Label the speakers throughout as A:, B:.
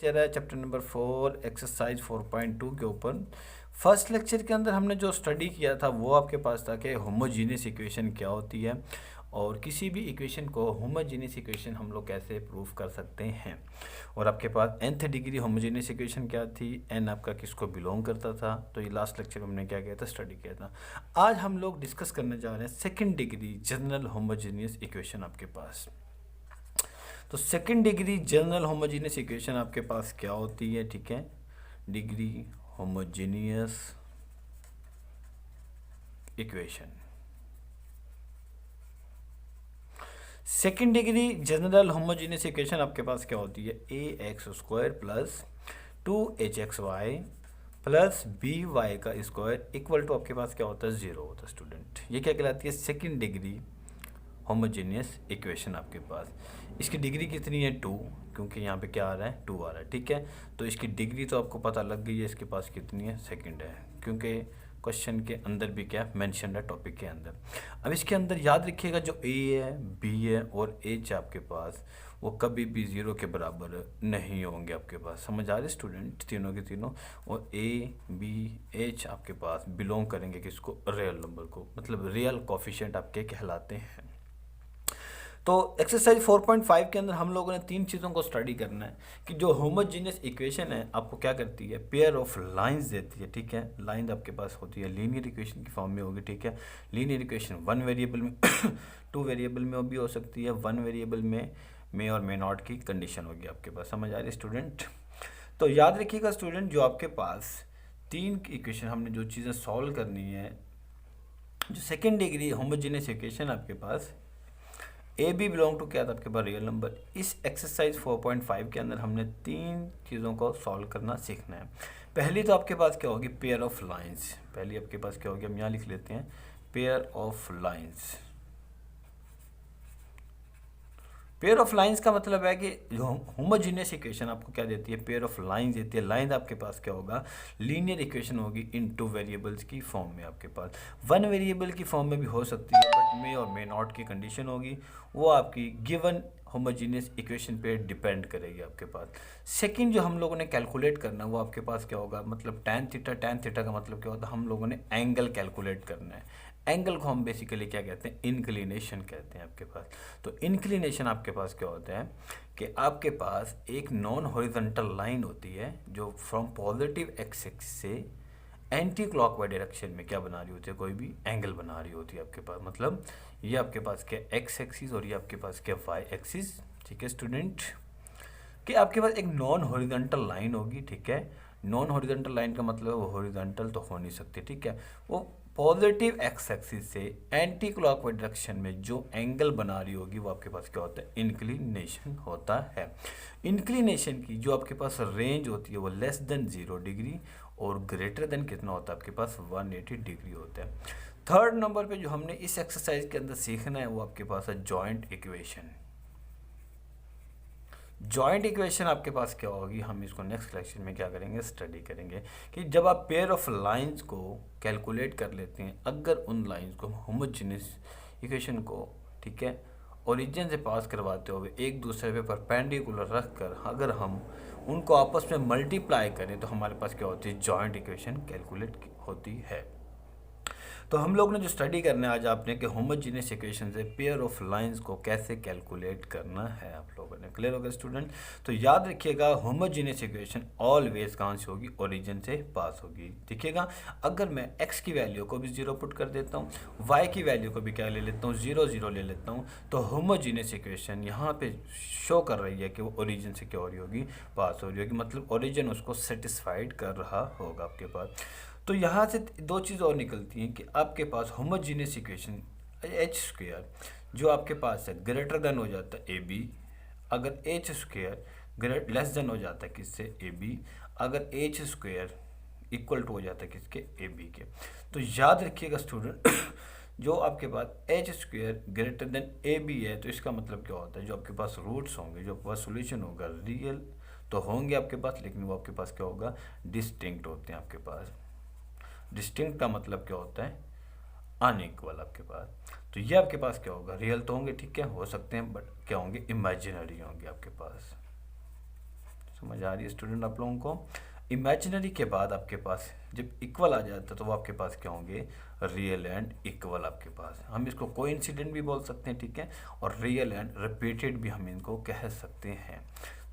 A: Lecture है chapter number 4 exercise 4.2 के ऊपर। फर्स्ट लेक्चर के अंदर हमने जो स्टडी किया था वो आपके पास था कि होमोजीनियस इक्वेशन क्या होती है और किसी भी इक्वेशन को होमोजीनियस इक्वेशन हम लोग कैसे प्रूव कर सकते हैं। और आपके पास nth डिग्री होमोजीनियस इक्वेशन क्या थी, n आपका किसको बिलोंग करता था। तो ये लास्ट लेक्चर में हमने क्या किया था, स्टडी किया था। आज हम लोग डिस्कस करने जा रहे हैं second degree general homogeneous equation आपके पास। तो second degree general homogeneous equation आपके पास क्या होती है, ठीक है, degree homogeneous equation. Second degree general homogeneous equation आपके पास क्या होती है, a x square plus 2hxy plus b y का स्क्वायर इक्वल टू आपके पास क्या होता है, 0 होता है स्टूडेंट। ये क्या कहलाती है, सेकेंड डिग्री होमोजीनियस इक्वेशन आपके पास। इसकी डिग्री कितनी है, 2, क्योंकि यहाँ पे क्या आ रहा है, 2 आ रहा है, ठीक है। तो इसकी डिग्री तो आपको पता लग गई है, इसके पास कितनी है, सेकंड है, क्योंकि क्वेश्चन के अंदर भी क्या मेंशन है टॉपिक के अंदर। अब इसके अंदर याद रखिएगा जो ए है, बी है और एच आपके पास वो कभी भी 0 के बराबर नहीं होंगे आपके पास। समझ आ रहे स्टूडेंट, तीनों के तीनों। और ए बी एच आपके पास बिलोंग करेंगे किसको, रियल नंबर को, मतलब रियल कोफिशिएंट आपके कहलाते हैं। तो एक्सरसाइज 4.5 के अंदर हम लोगों ने 3 चीज़ों को स्टडी करना है कि जो होमोजीनियस इक्वेशन है आपको क्या करती है, पेयर ऑफ लाइंस देती है, ठीक है। लाइन आपके पास होती है लीनियर इक्वेशन की फॉर्म में होगी, ठीक है। लीनियर इक्वेशन 1 वेरिएबल में 2 वेरिएबल में भी हो सकती है, 1 वेरिएबल में मे और मे नॉट की कंडीशन होगी आपके पास। समझ आ रही है स्टूडेंट। तो याद रखिएगा स्टूडेंट, जो आपके पास 3 इक्वेशन हमने जो चीज़ें सॉल्व करनी है, जो सेकेंड डिग्री होमोजीनियस इक्वेशन आपके पास ए बी बिलोंग टू क्या था आपके पास, रियल नंबर। इस एक्सरसाइज 4.5 के अंदर हमने 3 चीज़ों को सॉल्व करना सीखना है। पहली तो आपके पास क्या होगी, पेयर ऑफ लाइंस। पहली आपके पास क्या होगी, हम यहाँ लिख लेते हैं pair of lines. Pair of lines का मतलब है कि जो होमोजीनियस इक्वेशन आपको क्या देती है, पेयर ऑफ लाइंस देती है। लाइन आपके पास क्या होगा, लीनियर इक्वेशन होगी इन 2 वेरिएबल्स की फॉर्म में आपके पास। 1 वेरिएबल की फॉर्म में भी हो सकती है, बट मे और मे नॉट की कंडीशन होगी, वो आपकी गिवन होमोजीनियस इक्वेशन पे डिपेंड करेगी आपके पास। सेकंड जो हम लोगों ने कैलकुलेट करना वो आपके पास क्या होगा, मतलब tan थीटा का मतलब क्या होता है, हम लोगों ने एंगल कैलकुलेट करना है। एंगल को हम बेसिकली क्या कहते हैं, इंक्लिनेशन कहते हैं आपके पास। तो इंक्लिनेशन आपके पास क्या होता है कि आपके पास एक नॉन हॉरिजॉन्टल लाइन होती है जो फ्रॉम पॉजिटिव एक्स एक्सिस से एंटी क्लॉकवाइज डायरेक्शन में क्या बना रही होती है, कोई भी एंगल बना रही होती है आपके पास। मतलब ये आपके पास क्या एक्स एक्सिस और ये आपके पास क्या वाई एक्सिस, ठीक है स्टूडेंट। कि आपके पास एक नॉन हॉरिजॉन्टल लाइन होगी, ठीक है। नॉन हॉरिजॉन्टल लाइन का मतलब वो हॉरिजॉन्टल तो हो नहीं सकती, ठीक है। वो पॉजिटिव एक्स एक्सिस से एंटी क्लॉकवाइज डायरेक्शन में जो एंगल बना रही होगी वो आपके पास क्या होता है, इंक्लिनेशन होता है। इंक्लिनेशन की जो आपके पास रेंज होती है वो लेस देन 0 डिग्री और ग्रेटर देन कितना होता है आपके पास, 180 डिग्री होता है। थर्ड नंबर पे जो हमने इस एक्सरसाइज के अंदर सीखना है वो आपके पास है जॉइंट इक्वेशन। जॉइंट इक्वेशन आपके पास क्या होगी, हम इसको नेक्स्ट लेक्चर में क्या करेंगे, स्टडी करेंगे कि जब आप पेयर ऑफ लाइंस को कैलकुलेट कर लेते हैं, अगर उन लाइंस को होमोजीनियस इक्वेशन को, ठीक है, ओरिजिन से पास करवाते हुए एक दूसरे पे परपेंडिकुलर रख कर अगर हम उनको आपस में मल्टीप्लाई करें तो हमारे पास क्या होती है, जॉइंट इक्वेशन कैलकुलेट होती है। तो हम लोग ने जो स्टडी करना है आज आपने कि होमोजीनियस इक्वेशन से पेयर ऑफ लाइंस को कैसे कैलकुलेट करना है, आप लोगों ने क्लियर होगा स्टूडेंट। तो याद रखिएगा होमोजीनियस इक्वेशन ऑलवेज कहाँ से होगी, ओरिजिन से पास होगी। देखिएगा अगर मैं x की वैल्यू को भी 0 पुट कर देता हूँ, y की वैल्यू को भी क्या ले लेता हूँ, 0 0 ले लेता हूँ, तो होमोजीनियस इक्वेशन यहाँ पे शो कर रही है कि वो ओरिजिन से क्या हो रही होगी, पास हो रही होगी, मतलब ओरिजिन उसको सेटिस्फाइड कर रहा होगा आपके पास। तो यहाँ से 2 चीज़ और निकलती हैं कि आपके पास होमोजीनियस इक्वेशन एच स्क्वायर जो आपके पास है ग्रेटर देन हो जाता है ए बी, अगर एच स्क्वायर लेस देन हो जाता है किससे, ए बी, अगर एच स्क्वायर इक्वल टू हो जाता है किसके, ए बी के। तो याद रखिएगा स्टूडेंट जो आपके पास h square greater than a b है तो इसका मतलब क्या होता है, जो आपके पास रूट्स होंगे, जो आपके पास सोल्यूशन होगा, रियल तो होंगे आपके पास, लेकिन वो आपके पास क्या होगा, डिस्टिंक्ट होते हैं आपके पास। डिस्टिंक्ट का मतलब क्या होता है, अनइक्वल आपके पास। तो ये आपके पास क्या होगा, रियल तो होंगे, ठीक है, हो सकते हैं, बट क्या होंगे, इमेजिनरी होंगे आपके पास। समझ आ रही है स्टूडेंट आप लोगों को? इमेजिनरी के बाद आपके पास जब इक्वल आ जाता है तो वो आपके पास क्या होंगे? रियल एंड इक्वल आपके पास। हम इसको कोइंसिडेंट भी बोल सकते हैं, ठीक है, और रियल एंड रिपीटेड भी हम इनको कह सकते हैं।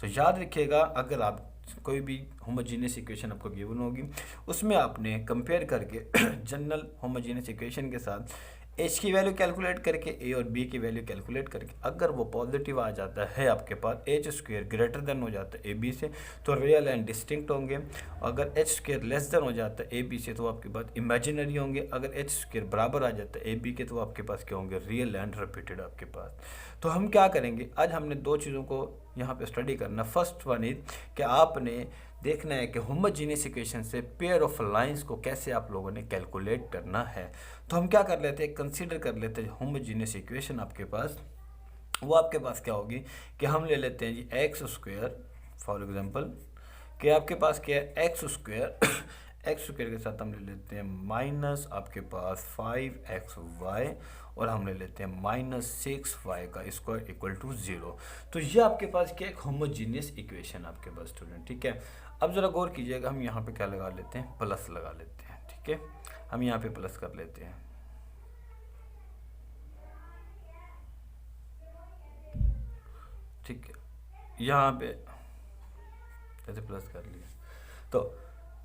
A: तो याद रखिएगा, अगर आप कोई भी होमोजीनियस इक्वेशन आपको गिवन होगी, उसमें आपने कंपेयर करके जनरल होमोजीनियस इक्वेशन के साथ एच की वैल्यू कैलकुलेट करके, ए और बी की वैल्यू कैलकुलेट करके, अगर वो पॉजिटिव आ जाता है आपके पास, एच स्क्वेयर ग्रेटर देन हो जाता है ए बी से, तो रियल एंड डिस्टिंक्ट होंगे। अगर एच स्क्वेयर लेस देन हो जाता है ए बी से, तो आपके पास इमेजिनरी होंगे। अगर एच स्क्वेयर बराबर आ जाता है ए बी के, तो आपके पास क्या होंगे? रियल एंड रिपीटेड आपके पास। तो हम क्या करेंगे, आज हमने दो चीज़ों को यहाँ पे स्टडी करना। फर्स्ट वन इज कि आपने देखना है कि होमोजीनियस इक्वेशन से पेयर ऑफ लाइंस को कैसे आप लोगों ने कैलकुलेट करना है। तो हम क्या कर लेते हैं, कंसीडर कर लेते हैं होमोजीनियस इक्वेशन आपके पास, वो आपके पास क्या होगी कि हम ले लेते हैं जी एक्स स्क्वायर, फॉर एग्जांपल कि आपके पास क्या है एक्स स्क्वायर एक्स स्क्वायर के साथ हम ले लेते हैं माइनस आपके पास 5xy, और हम ले लेते हैं माइनस 6y का स्क्वायर इक्वल टू 0। तो ये आपके पास क्या एक होमोजीनियस इक्वेशन आपके पास स्टूडेंट, ठीक है। अब ज़रा गौर कीजिएगा, हम यहाँ पे क्या लगा लेते हैं? प्लस लगा लेते हैं, ठीक है। हम यहाँ पे प्लस कर लेते हैं, ठीक है। यहाँ पे जैसे प्लस कर लिया,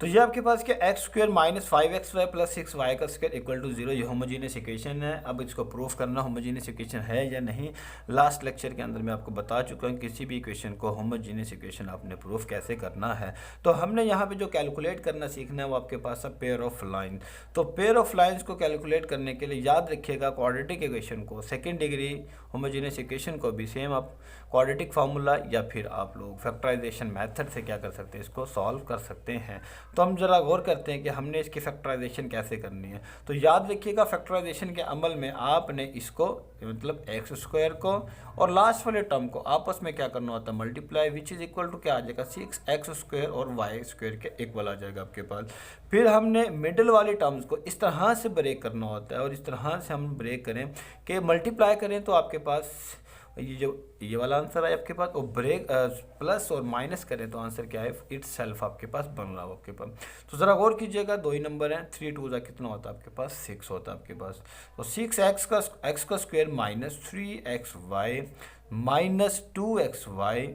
A: तो ये आपके पास क्या x square minus 5xy plus 6y का स्क्वायर इक्वल टू 0, ये होमोजीनियस इक्वेशन है। अब इसको प्रूफ करना होमोजीनियस इक्वेशन है या नहीं, लास्ट लेक्चर के अंदर मैं आपको बता चुका हूँ। किसी भी इक्वेशन को होमोजीनियस इक्वेशन आपने प्रूफ कैसे करना है। तो हमने यहाँ पे जो कैलकुलेट करना सीखना है वो आपके पास है पेयर ऑफ लाइन। तो पेयर ऑफ लाइन्स को कैलकुलेट करने के लिए याद रखिएगा क्वाड्रेटिक इक्वेशन को, सेकेंड डिग्री होमोजीनियस इक्वेशन को भी सेम आप क्वाड्रेटिक फार्मूला या फिर आप लोग फैक्टराइजेशन मेथड से क्या कर सकते हैं, इसको सॉल्व कर सकते हैं। तो हम जरा गौर करते हैं कि हमने इसकी फैक्टराइजेशन कैसे करनी है। तो याद रखिएगा फैक्टराइजेशन के अमल में आपने इसको मतलब एक्स स्क्वायर को और लास्ट वाले टर्म को आपस में क्या करना होता है? Multiply, which is equal to क्या आ जाएगा? 6x स्क्वायर और y स्क्वायर के इक्वल आ जाएगा आपके पास। फिर हमने मिडिल वाली टर्म्स को इस तरह से ब्रेक करना होता है, और इस तरह से हम ब्रेक करें कि मल्टीप्लाई करें तो आपके पास ये वाला आंसर है आपके पास, और ब्रेक प्लस और माइनस करें तो आंसर क्या है? इट्स सेल्फ आपके पास बन रहा हो आपके पास। तो ज़रा गौर कीजिएगा, दो ही नंबर हैं, 3 2 जा कितना होता है आपके पास? 6 होता है आपके पास। तो 6x का square minus 3xy minus 2xy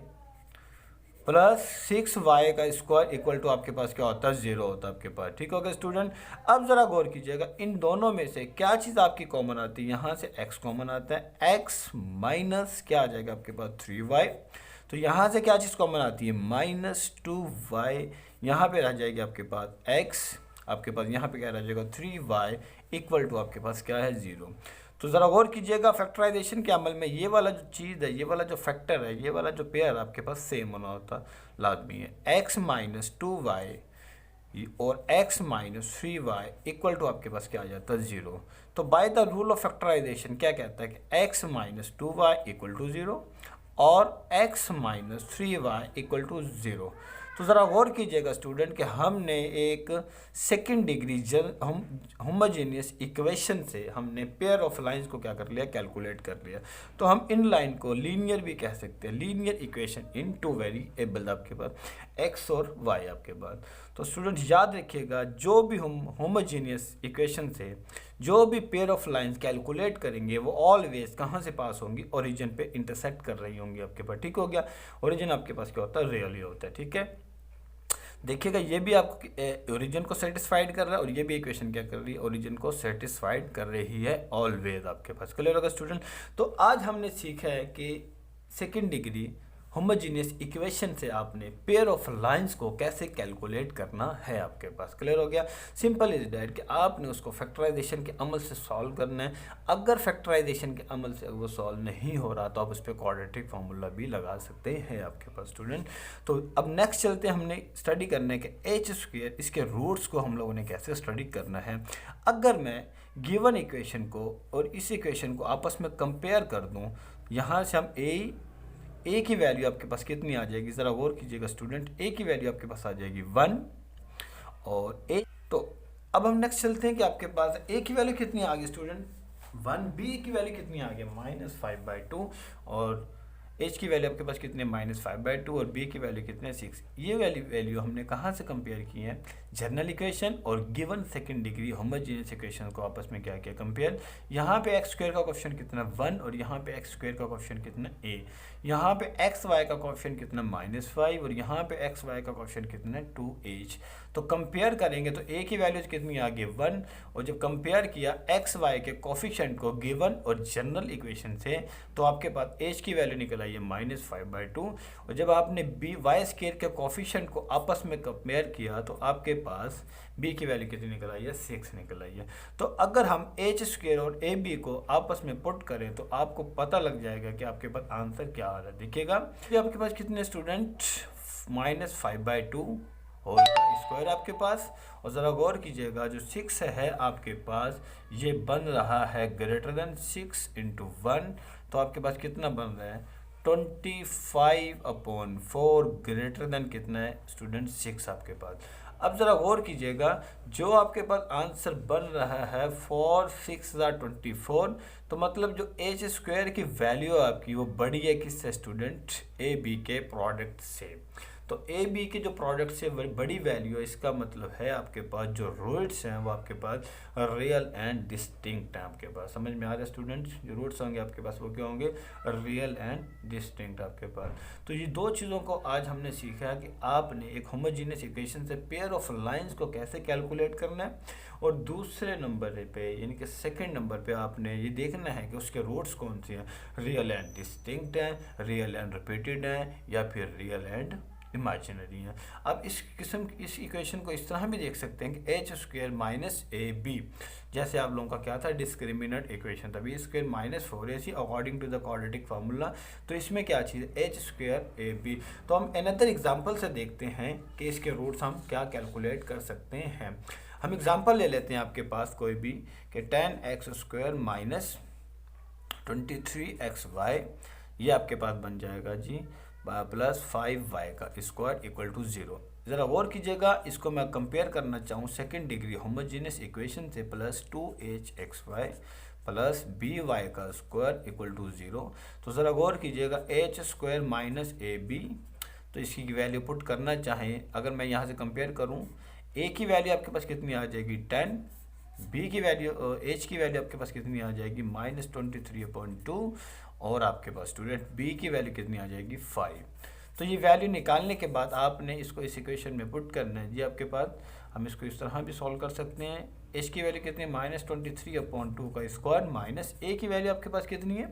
A: plus 6y का स्क्वायर इक्वल टू आपके पास क्या होता है? 0 होता है आपके पास, ठीक होगा स्टूडेंट। अब ज़रा गौर कीजिएगा, इन दोनों में से क्या चीज़ आपकी कॉमन आती है? यहाँ से x कॉमन आता है, x माइनस क्या आ जाएगा आपके पास? 3y। तो यहाँ से क्या चीज़ कॉमन आती है? Minus 2y। यहाँ पे रह जाएगी आपके पास x, आपके पास यहाँ पे क्या रह जाएगा? 3y इक्वल टू आपके पास क्या है? 0। तो ज़रा गौर कीजिएगा फैक्टराइजेशन के अमल में ये वाला जो चीज़ है, ये वाला जो फैक्टर है, ये वाला जो पेयर आपके पास सेम होना होता लाजमी है। x माइनस 2y और x minus 3y equal to आपके पास क्या आ जाता है? 0। तो by the rule of factorisation क्या कहता है कि x minus 2y equal to 0 और x minus 3y equal to 0। तो ज़रा गौर कीजिएगा स्टूडेंट कि हमने एक सेकेंड डिग्री होमोजेनियस इक्वेशन से हमने पेयर ऑफ लाइंस को क्या कर लिया? कैलकुलेट कर लिया। तो हम इन लाइन को लीनियर भी कह सकते हैं, लीनियर इक्वेशन इन 2 वेरिएबल आपके पास x और y आपके पास। तो स्टूडेंट याद रखिएगा, जो भी हम होमोजेनियस इक्वेशन से जो भी पेयर ऑफ लाइंस कैलकुलेट करेंगे वो ऑलवेज कहाँ से पास होंगी? ओरिजिन पे इंटरसेक्ट कर रही होंगी आपके पास, ठीक हो गया। ओरिजिन आपके पास क्या होता है? रियल ही होता है, ठीक है। देखिएगा ये भी आपको ओरिजिन को सेटिस्फाइड कर रहा है और ये भी इक्वेशन क्या कर रही है? ओरिजिन को सेटिस्फाइड कर रही है ऑलवेज आपके पास। क्लियर होगा स्टूडेंट। तो आज हमने सीखा है कि सेकेंड डिग्री होमोजीनियस इक्वेशन से आपने पेयर ऑफ लाइंस को कैसे कैलकुलेट करना है आपके पास। क्लियर हो गया। सिंपल इज दैट कि आपने उसको फैक्टराइजेशन के अमल से सॉल्व करना है। अगर फैक्टराइजेशन के अमल से वो सॉल्व नहीं हो रहा तो आप उस पर क्वाड्रेटिक फार्मूला भी लगा सकते हैं आपके पास स्टूडेंट। तो अब नेक्स्ट चलते हैं, हमने स्टडी करने के एच स्क्वायर, इसके रूट्स को हम लोगों ने कैसे स्टडी करना है। अगर मैं गिवन इक्वेशन को और इस इक्वेशन को आपस में कंपेयर कर दूँ, यहाँ से हम ए की वैल्यू आपके पास कितनी आ जाएगी? ज़रा गौर कीजिएगा स्टूडेंट, ए की वैल्यू आपके पास आ जाएगी 1 और ए। तो अब हम नेक्स्ट चलते हैं कि आपके पास ए की वैल्यू कितनी आ गई स्टूडेंट? 1। बी की वैल्यू कितनी आ गई? -5/2 और एच की वैल्यू आपके पास कितने -5/2 और बी की वैल्यू कितने 6। ये वैल्यू हमने कहाँ से कंपेयर की है, जनरल इक्वेशन और given second degree homogeneous equation को आपस में क्या किया कंपेयर। यहाँ पे एक्स स्क्वायर का कोएफिशिएंट कितना 1 और यहाँ पे एक्स स्क्वायर का कोएफिशिएंट कितना a, यहाँ पे एक्स वाई का कोएफिशिएंट कितना -5 और यहाँ पे एक्स वाई का कोएफिशिएंट कितना 2h। तो कंपेयर करेंगे तो a की वैल्यू कितनी आ गई 1 और जब कंपेयर किया एक्स वाई के कोएफिशिएंट को गिवन और जनरल इक्वेशन से तो आपके पास h की वैल्यू निकल आई है -5/2 और जब आपने b वाई स्क्वायर के कोएफिशिएंट को आपस में कंपेयर किया तो आपके पास b की वैल्यू कितनी निकल आई है 6 निकल आई है। तो अगर हम h स्क्वायर और ab को आपस में पुट करें तो आपको पता लग जाएगा कि आपके पास आंसर क्या आ रहा है। देखिएगा आपके पास कितने स्टूडेंट -5/2 होल का स्क्वायर आपके पास, और ज़रा गौर कीजिएगा जो 6 है आपके पास ये बन रहा है ग्रेटर देन 6 × 1, तो आपके पास कितना बन रहा है 25/4 ग्रेटर देन कितना है स्टूडेंट 6 आपके पास। अब ज़रा गौर कीजिएगा जो आपके पास आंसर बन रहा है 4 6 24, तो मतलब जो एच स्क्वायर की वैल्यू आपकी वो बड़ी है किससे स्टूडेंट ए बी के प्रोडक्ट से। तो ए बी के जो प्रोडक्ट से बड़ी वैल्यू है इसका मतलब है आपके पास जो रूट्स हैं वो आपके पास रियल एंड डिस्टिंक्ट हैं आपके पास। समझ में आ रहा है स्टूडेंट, जो रूट्स होंगे आपके पास वो क्या होंगे रियल एंड डिस्टिंक्ट आपके पास। तो ये दो चीज़ों को आज हमने सीखा है कि आपने एक होमोजेनियस इक्वेशन से पेयर ऑफ लाइंस को कैसे कैलकुलेट करना है, और दूसरे नंबर पे यानी कि सेकंड नंबर पे आपने ये देखना है कि उसके रूट्स कौन से हैं, रियल एंड डिस्टिंक्ट हैं, रियल एंड रिपीटेड हैं या फिर रियल एंड इमेजिनरी है। अब इस इक्वेशन को इस तरह भी देख सकते हैं कि H square minus A B, जैसे आप लोगों का क्या था डिस्क्रिमिनेंट इक्वेशन था B square -4ac according to the quadratic formula. तो इसमें क्या चीज़ है एच स्क्वायर ए बी। तो हम अनदर एग्जांपल से देखते हैं कि इसके रूट्स हम क्या कैलकुलेट कर सकते हैं। हम एग्जांपल ले लेते हैं आपके पास कोई भी कि 10x² - 23xy ये आपके पास बन जाएगा जी प्लस 5y का स्क्वायर इक्वल टू 0। ज़रा गौर कीजिएगा, इसको मैं कंपेयर करना चाहूँ सेकंड डिग्री होमोजेनियस इक्वेशन से प्लस 2hxy प्लस by का स्क्वायर इक्वल टू 0। तो ज़रा गौर कीजिएगा H square minus A B, तो इसकी वैल्यू पुट करना चाहें अगर मैं यहाँ से कंपेयर करूँ a की वैल्यू आपके पास कितनी आ जाएगी 10, b की वैल्यू h की वैल्यू आपके पास कितनी आ जाएगी -23/2 और आपके पास स्टूडेंट b की वैल्यू कितनी आ जाएगी 5। तो ये वैल्यू निकालने के बाद आपने इसको इस इक्वेशन में पुट करना है जी। आपके पास हम इसको इस तरह भी सॉल्व कर सकते हैं, h की वैल्यू कितनी है -23/2 का स्क्वायर माइनस a की वैल्यू आपके पास कितनी है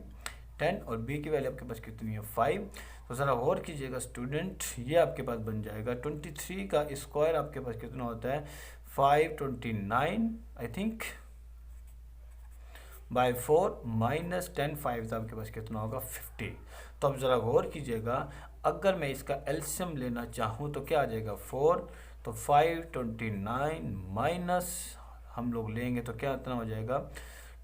A: 10 और b की वैल्यू आपके पास कितनी है 5। तो ज़रा गौर कीजिएगा स्टूडेंट ये आपके पास बन जाएगा 23 का स्क्वायर आपके पास कितना होता है 529 आई थिंक बाय 4 माइनस 10 5 आपके पास कितना होगा 50। तो अब ज़रा गौर कीजिएगा अगर मैं इसका एलसीएम लेना चाहूँ तो क्या आ जाएगा 4, तो 529 माइनस हम लोग लेंगे तो क्या इतना हो जाएगा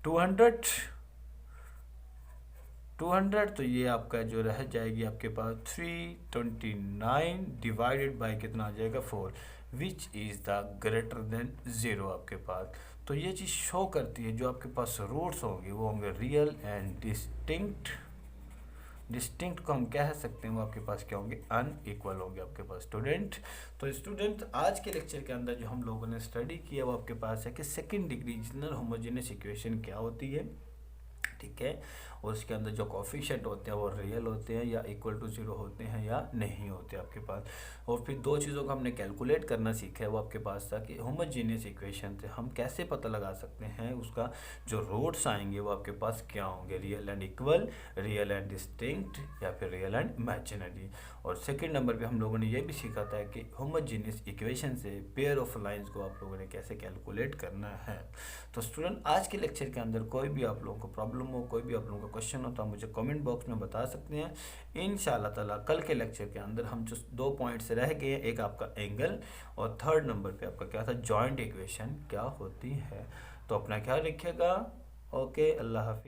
A: 200, तो ये आपका जो रह जाएगी आपके पास 329 डिवाइडेड बाय कितना आ जाएगा 4 which is the greater than 0 आपके पास। तो ये चीज़ शो करती है जो आपके पास रूट्स होंगे वो होंगे रियल एंड डिस्टिंक्ट को हम कह सकते हैं वो आपके पास क्या होंगे अनइक्वल होंगे आपके पास स्टूडेंट। तो स्टूडेंट आज के लेक्चर के अंदर जो हम लोगों ने स्टडी किया वो आपके पास है कि second degree general homogeneous equation क्या होती है, ठीक है, और उसके अंदर जो कोएफिशिएंट होते हैं वो रियल होते हैं या इक्वल टू 0 होते हैं या नहीं होते आपके पास। और फिर दो चीज़ों को हमने कैलकुलेट करना सीखा है वो आपके पास था कि होमोजेनियस इक्वेशन से हम कैसे पता लगा सकते हैं उसका जो रूट्स आएंगे वो आपके पास क्या होंगे real and equal, real and distinct या फिर रियल एंड इमेजिनरी। और सेकंड नंबर पे हम लोगों ने ये भी सीखा था कि होमोजेनियस इक्वेशन से पेयर ऑफ लाइंस को आप लोगों ने कैसे कैलकुलेट करना है। तो स्टूडेंट आज के लेक्चर के अंदर कोई भी आप लोगों को प्रॉब्लम हो, कोई भी आप लोगों का क्वेश्चन हो तो आप मुझे कमेंट बॉक्स में बता सकते हैं। इंशाअल्लाह ताला कल के लेक्चर के अंदर हम जो 2 पॉइंट्स रह गए हैं, एक आपका एंगल और थर्ड नंबर पे आपका क्या था जॉइंट इक्वेशन क्या होती है। तो अपना ख्याल रखिएगा। ओके, अल्लाह हाफिज़।